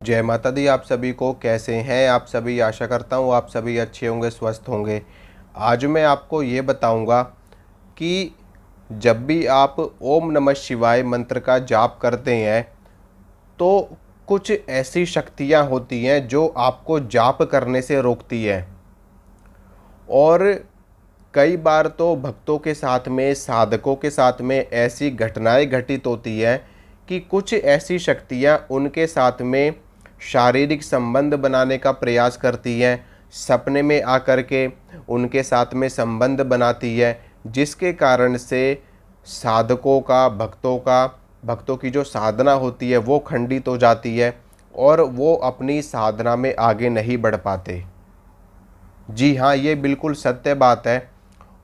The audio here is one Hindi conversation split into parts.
जय माता दी। आप सभी को कैसे हैं आप सभी। आशा करता हूँ आप सभी अच्छे होंगे, स्वस्थ होंगे। आज मैं आपको ये बताऊंगा कि जब भी आप ओम नमः शिवाय मंत्र का जाप करते हैं तो कुछ ऐसी शक्तियाँ होती हैं जो आपको जाप करने से रोकती है। और कई बार तो भक्तों के साथ में, साधकों के साथ में ऐसी घटनाएं घटित होती हैं कि कुछ ऐसी शक्तियां उनके साथ में शारीरिक संबंध बनाने का प्रयास करती हैं, सपने में आकर के उनके साथ में संबंध बनाती है, जिसके कारण से साधकों का, भक्तों की जो साधना होती है वो खंडित हो जाती है और वो अपनी साधना में आगे नहीं बढ़ पाते। जी हाँ, ये बिल्कुल सत्य बात है।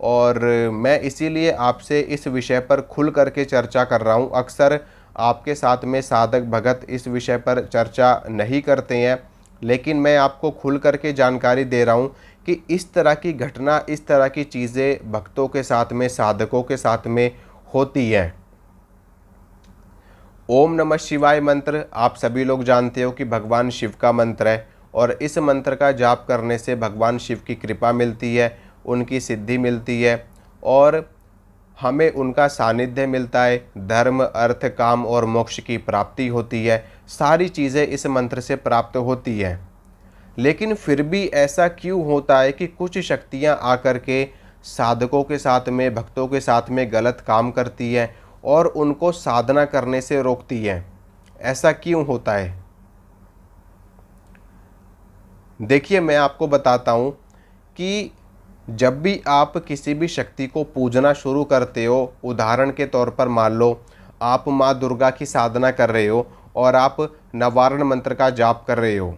और मैं इसीलिए आपसे इस विषय पर खुल करके चर्चा कर रहा हूँ। अक्सर आपके साथ में साधक भगत इस विषय पर चर्चा नहीं करते हैं, लेकिन मैं आपको खुल करके जानकारी दे रहा हूँ कि इस तरह की घटना, इस तरह की चीज़ें भक्तों के साथ में, साधकों के साथ में होती हैं। ओम नमः शिवाय मंत्र आप सभी लोग जानते हो कि भगवान शिव का मंत्र है और इस मंत्र का जाप करने से भगवान शिव की कृपा मिलती है, उनकी सिद्धि मिलती है और हमें उनका सानिध्य मिलता है। धर्म, अर्थ, काम और मोक्ष की प्राप्ति होती है। सारी चीज़ें इस मंत्र से प्राप्त होती हैं। लेकिन फिर भी ऐसा क्यों होता है कि कुछ शक्तियां आकर के साधकों के साथ में, भक्तों के साथ में गलत काम करती हैं और उनको साधना करने से रोकती हैं? ऐसा क्यों होता है? देखिए, मैं आपको बताता हूँ कि जब भी आप किसी भी शक्ति को पूजना शुरू करते हो, उदाहरण के तौर पर मान लो आप माँ दुर्गा की साधना कर रहे हो और आप नवारण मंत्र का जाप कर रहे हो,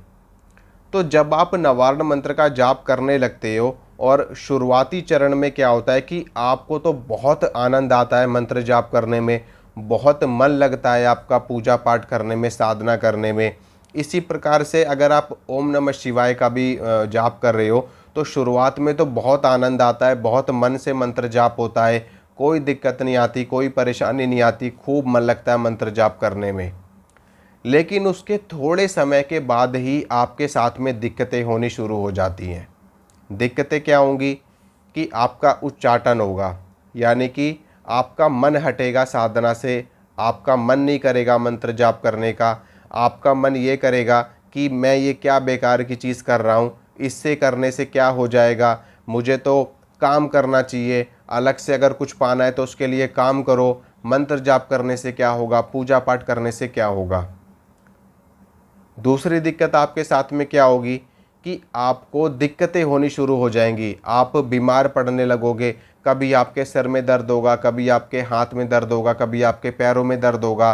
तो जब आप नवारण मंत्र का जाप करने लगते हो और शुरुआती चरण में क्या होता है कि आपको तो बहुत आनंद आता है मंत्र जाप करने में, बहुत मन लगता है आपका पूजा पाठ करने में, साधना करने में। इसी प्रकार से अगर आप ओम नमः शिवाय का भी जाप कर रहे हो तो शुरुआत में तो बहुत आनंद आता है, बहुत मन से मंत्र जाप होता है, कोई दिक्कत नहीं आती, कोई परेशानी नहीं आती, खूब मन लगता है मंत्र जाप करने में। लेकिन उसके थोड़े समय के बाद ही आपके साथ में दिक्कतें होनी शुरू हो जाती हैं। दिक्कतें क्या होंगी कि आपका उच्चाटन होगा, यानी कि आपका मन हटेगा साधना से, आपका मन नहीं करेगा मंत्र जाप करने का। आपका मन ये करेगा कि मैं ये क्या बेकार की चीज़ कर रहा हूँ, इससे करने से क्या हो जाएगा, मुझे तो काम करना चाहिए, अलग से अगर कुछ पाना है तो उसके लिए काम करो, मंत्र जाप करने से क्या होगा, पूजा पाठ करने से क्या होगा। दूसरी दिक्कत आपके साथ में क्या होगी कि आपको दिक्कतें होनी शुरू हो जाएंगी, आप बीमार पड़ने लगोगे। कभी आपके सर में दर्द होगा, कभी आपके हाथ में दर्द होगा, कभी आपके पैरों में दर्द होगा,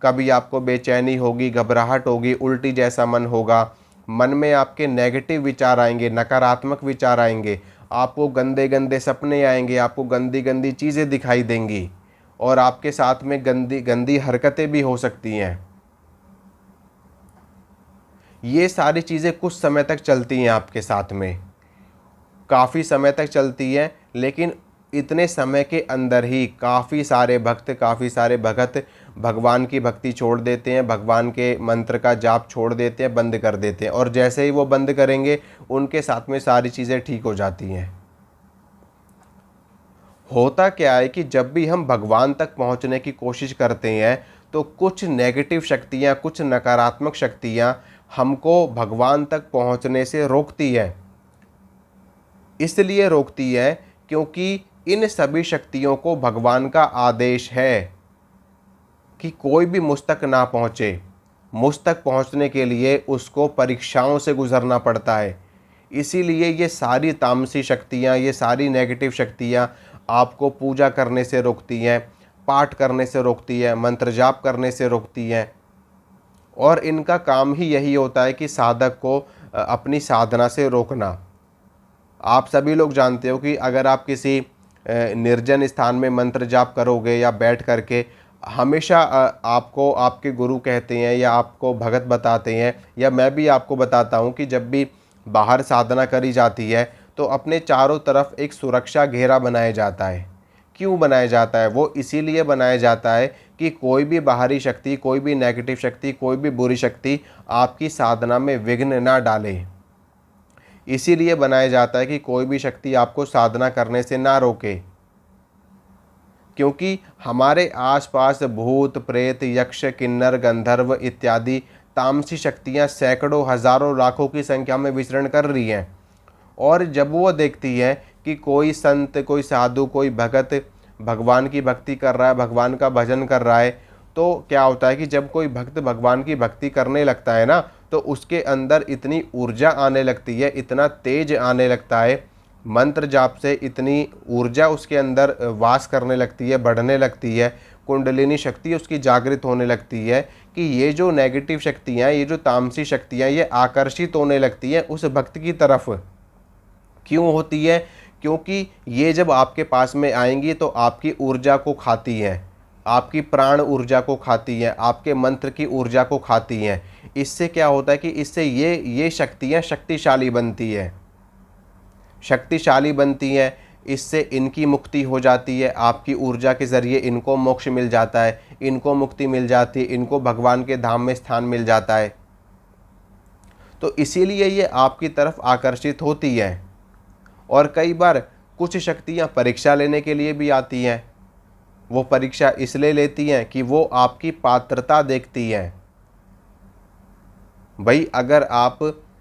कभी आपको बेचैनी होगी, घबराहट होगी, उल्टी जैसा मन होगा। मन में आपके नेगेटिव विचार आएंगे, नकारात्मक विचार आएंगे, आपको गंदे गंदे सपने आएंगे, आपको गंदी गंदी चीज़ें दिखाई देंगी और आपके साथ में गंदी गंदी हरकतें भी हो सकती हैं। ये सारी चीज़ें कुछ समय तक चलती हैं आपके साथ में, काफ़ी समय तक चलती हैं। लेकिन इतने समय के अंदर ही काफ़ी सारे भक्त, काफ़ी सारे भगत भगवान की भक्ति छोड़ देते हैं, भगवान के मंत्र का जाप छोड़ देते हैं, बंद कर देते हैं। और जैसे ही वो बंद करेंगे उनके साथ में सारी चीज़ें ठीक हो जाती हैं। होता क्या है कि जब भी हम भगवान तक पहुंचने की कोशिश करते हैं तो कुछ नेगेटिव शक्तियां, कुछ नकारात्मक शक्तियां हमको भगवान तक पहुंचने से रोकती है। इसलिए रोकती है क्योंकि इन सभी शक्तियों को भगवान का आदेश है कि कोई भी मुझ तक ना पहुँचे। मुझ तक पहुँचने के लिए उसको परीक्षाओं से गुजरना पड़ता है। इसीलिए ये सारी तामसी शक्तियाँ, ये सारी नेगेटिव शक्तियाँ आपको पूजा करने से रोकती हैं, पाठ करने से रोकती है, मंत्र जाप करने से रोकती हैं। और इनका काम ही यही होता है कि साधक को अपनी साधना से रोकना। आप सभी लोग जानते हो कि अगर आप किसी निर्जन स्थान में मंत्र जाप करोगे या बैठ करके, हमेशा आपको आपके गुरु कहते हैं या आपको भगत बताते हैं या मैं भी आपको बताता हूँ कि जब भी बाहर साधना करी जाती है तो अपने चारों तरफ एक सुरक्षा घेरा बनाया जाता है। क्यों बनाया जाता है? वो इसीलिए बनाया जाता है कि कोई भी बाहरी शक्ति, कोई भी नेगेटिव शक्ति, कोई भी बुरी शक्ति आपकी साधना में विघ्न ना डाले। इसीलिए बनाया जाता है कि कोई भी शक्ति आपको साधना करने से ना रोके, क्योंकि हमारे आसपास भूत प्रेत यक्ष किन्नर गंधर्व इत्यादि तामसी शक्तियां सैकड़ों हजारों लाखों की संख्या में विचरण कर रही हैं। और जब वो देखती है कि कोई संत, कोई साधु, कोई भगत भगवान की भक्ति कर रहा है, भगवान का भजन कर रहा है, तो क्या होता है कि जब कोई भक्त भगवान की भक्ति करने लगता है ना, तो उसके अंदर इतनी ऊर्जा आने लगती है, इतना तेज आने लगता है, मंत्र जाप से इतनी ऊर्जा उसके अंदर वास करने लगती है, बढ़ने लगती है, कुंडलिनी शक्ति उसकी जागृत होने लगती है कि ये जो नेगेटिव शक्तियाँ, ये जो तामसी शक्तियाँ, ये आकर्षित होने लगती हैं उस भक्त की तरफ। क्यों होती है? क्योंकि ये जब आपके पास में आएंगी तो आपकी ऊर्जा को खाती है, आपकी प्राण ऊर्जा को खाती है, आपके मंत्र की ऊर्जा को खाती हैं। इससे क्या होता है कि इससे ये शक्तियाँ शक्तिशाली बनती है, शक्तिशाली बनती हैं। इससे इनकी मुक्ति हो जाती है, आपकी ऊर्जा के ज़रिए इनको मोक्ष मिल जाता है, इनको मुक्ति मिल जाती है, इनको भगवान के धाम में स्थान मिल जाता है। तो इसीलिए ये आपकी तरफ आकर्षित होती है। और कई बार कुछ शक्तियाँ परीक्षा लेने के लिए भी आती हैं। वो परीक्षा इसलिए लेती हैं कि वो आपकी पात्रता देखती हैं। भाई अगर आप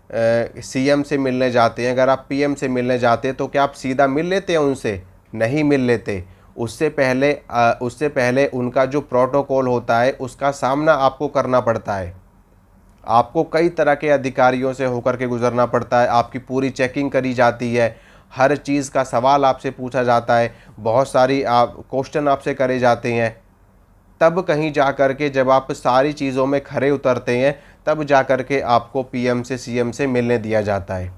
सीएम से मिलने जाते हैं, अगर आप पीएम से मिलने जाते हैं, तो क्या आप सीधा मिल लेते हैं उनसे? नहीं मिल लेते। उससे पहले उनका जो प्रोटोकॉल होता है उसका सामना आपको करना पड़ता है। आपको कई तरह के अधिकारियों से होकर के गुजरना पड़ता है, आपकी पूरी चेकिंग करी जाती है, हर चीज़ का सवाल आपसे पूछा जाता है, बहुत सारी क्वेश्चन आपसे करे जाते हैं। तब कहीं जा कर के जब आप सारी चीज़ों में खरे उतरते हैं, तब जा कर के आपको पीएम से सीएम से मिलने दिया जाता है।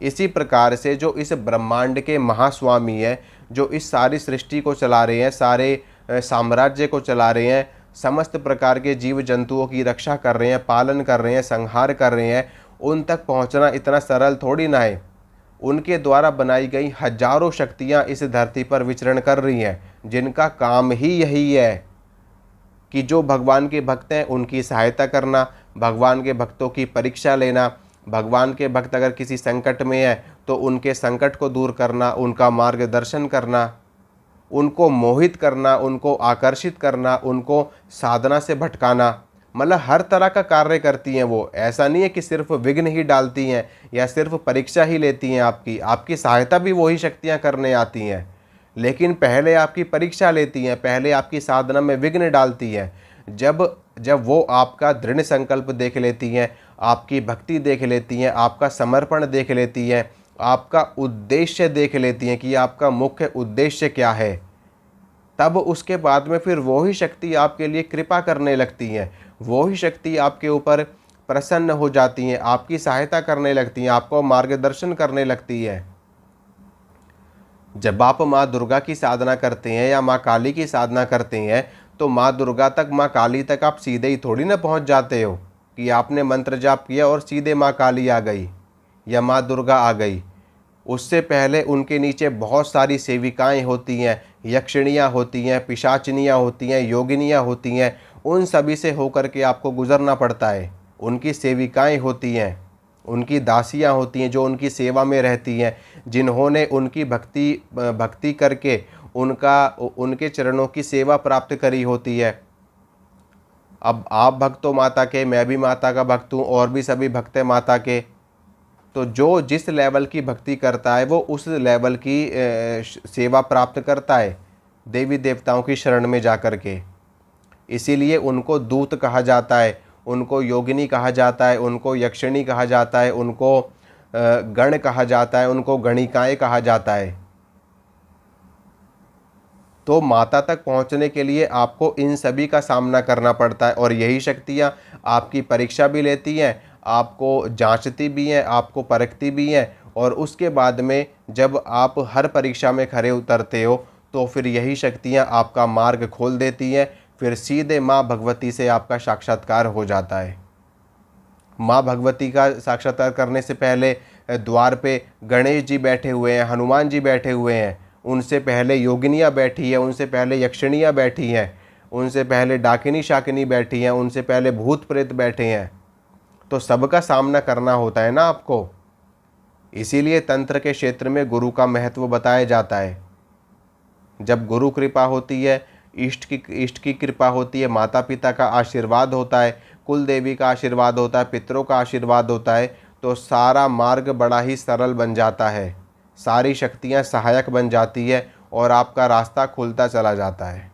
इसी प्रकार से जो इस ब्रह्मांड के महास्वामी हैं, जो इस सारी सृष्टि को चला रहे हैं, सारे साम्राज्य को चला रहे हैं, समस्त प्रकार के जीव जंतुओं की रक्षा कर रहे हैं, पालन कर रहे हैं, संहार कर रहे हैं, उन तक पहुंचना इतना सरल थोड़ी ना है। उनके द्वारा बनाई गई हजारों शक्तियां इस धरती पर विचरण कर रही हैं, जिनका काम ही यही है कि जो भगवान के भक्त हैं उनकी सहायता करना, भगवान के भक्तों की परीक्षा लेना, भगवान के भक्त अगर किसी संकट में है तो उनके संकट को दूर करना, उनका मार्गदर्शन करना, उनको मोहित करना, उनको आकर्षित करना, उनको साधना से भटकाना, मतलब हर तरह का कार्य करती हैं वो। ऐसा नहीं है कि सिर्फ विघ्न ही डालती हैं या सिर्फ परीक्षा ही लेती हैं, आपकी सहायता भी वही शक्तियां करने आती हैं, लेकिन पहले आपकी परीक्षा लेती हैं, पहले आपकी साधना में विघ्न डालती हैं। जब वो आपका दृढ़ संकल्प देख लेती हैं, आपकी भक्ति देख लेती हैं, आपका समर्पण देख लेती हैं, आपका उद्देश्य देख लेती हैं कि आपका मुख्य उद्देश्य क्या है, तब उसके बाद में फिर वही शक्ति आपके लिए कृपा करने लगती हैं, वही शक्ति आपके ऊपर प्रसन्न हो जाती हैं, आपकी सहायता करने लगती हैं, आपको मार्गदर्शन करने लगती है। जब आप माँ दुर्गा की साधना करते हैं या माँ काली की साधना करते हैं, तो माँ दुर्गा तक, माँ काली तक आप सीधे ही थोड़ी ना पहुँच जाते हो कि आपने मंत्र जाप किया और सीधे माँ काली आ गई या माँ दुर्गा आ गई। उससे पहले उनके नीचे बहुत सारी सेविकाएं होती हैं, यक्षिणियाँ होती हैं, पिशाचिनियाँ होती हैं, योगिनियाँ होती हैं, उन सभी से होकर के आपको गुजरना पड़ता है। उनकी सेविकाएं होती हैं, उनकी दासियाँ होती हैं जो उनकी सेवा में रहती हैं, जिन्होंने उनकी भक्ति करके उनके चरणों की सेवा प्राप्त करी होती है। अब आप भक्त हो माता के, मैं भी माता का भक्त हूँ, और भी सभी भक्त हैं माता के। तो जो जिस लेवल की भक्ति करता है वो उस लेवल की सेवा प्राप्त करता है देवी देवताओं की शरण में जा कर के। इसीलिए उनको दूत कहा जाता है, उनको योगिनी कहा जाता है, उनको यक्षिणी कहा जाता है, उनको गण कहा जाता है, उनको गणिकाएँ कहा जाता है। तो माता तक पहुंचने के लिए आपको इन सभी का सामना करना पड़ता है, और यही शक्तियां आपकी परीक्षा भी लेती हैं, आपको जांचती भी हैं, आपको परखती भी हैं, और उसके बाद में जब आप हर परीक्षा में खरे उतरते हो तो फिर यही शक्तियां आपका मार्ग खोल देती हैं। फिर सीधे माँ भगवती से आपका साक्षात्कार हो जाता है। माँ भगवती का साक्षात्कार करने से पहले द्वार पे गणेश जी बैठे हुए हैं, हनुमान जी बैठे हुए हैं, उनसे पहले योगिनियाँ बैठी है, उनसे पहले यक्षिणियाँ बैठी हैं, उनसे पहले डाकिनी शाकिनी बैठी हैं, उनसे पहले भूत प्रेत बैठे हैं, तो सबका सामना करना होता है ना आपको। इसीलिए तंत्र के क्षेत्र में गुरु का महत्व बताया जाता है। जब गुरु कृपा होती है, इष्ट की कृपा होती है, माता पिता का आशीर्वाद होता है, कुल देवी का आशीर्वाद होता है, पितरों का आशीर्वाद होता है, तो सारा मार्ग बड़ा ही सरल बन जाता है, सारी शक्तियाँ सहायक बन जाती है और आपका रास्ता खुलता चला जाता है।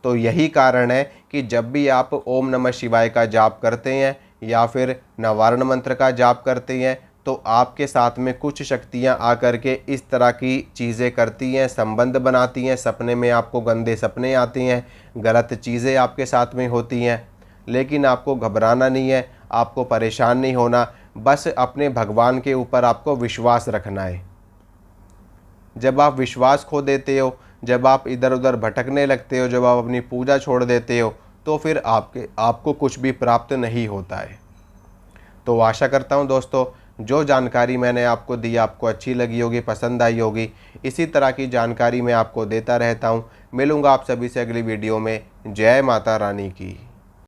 तो यही कारण है कि जब भी आप ओम नमः शिवाय का जाप करते हैं या फिर नवारण मंत्र का जाप करते हैं, तो आपके साथ में कुछ शक्तियां आकर के इस तरह की चीज़ें करती हैं, संबंध बनाती हैं, सपने में आपको गंदे सपने आती हैं, गलत चीज़ें आपके साथ में होती हैं। लेकिन आपको घबराना नहीं है, आपको परेशान नहीं होना, बस अपने भगवान के ऊपर आपको विश्वास रखना है। जब आप विश्वास खो देते हो, जब आप इधर उधर भटकने लगते हो, जब आप अपनी पूजा छोड़ देते हो, तो फिर आपको कुछ भी प्राप्त नहीं होता है। तो आशा करता हूँ दोस्तों, जो जानकारी मैंने आपको दी आपको अच्छी लगी होगी, पसंद आई होगी। इसी तरह की जानकारी मैं आपको देता रहता हूँ। मिलूँगा आप सभी से अगली वीडियो में। जय माता रानी की।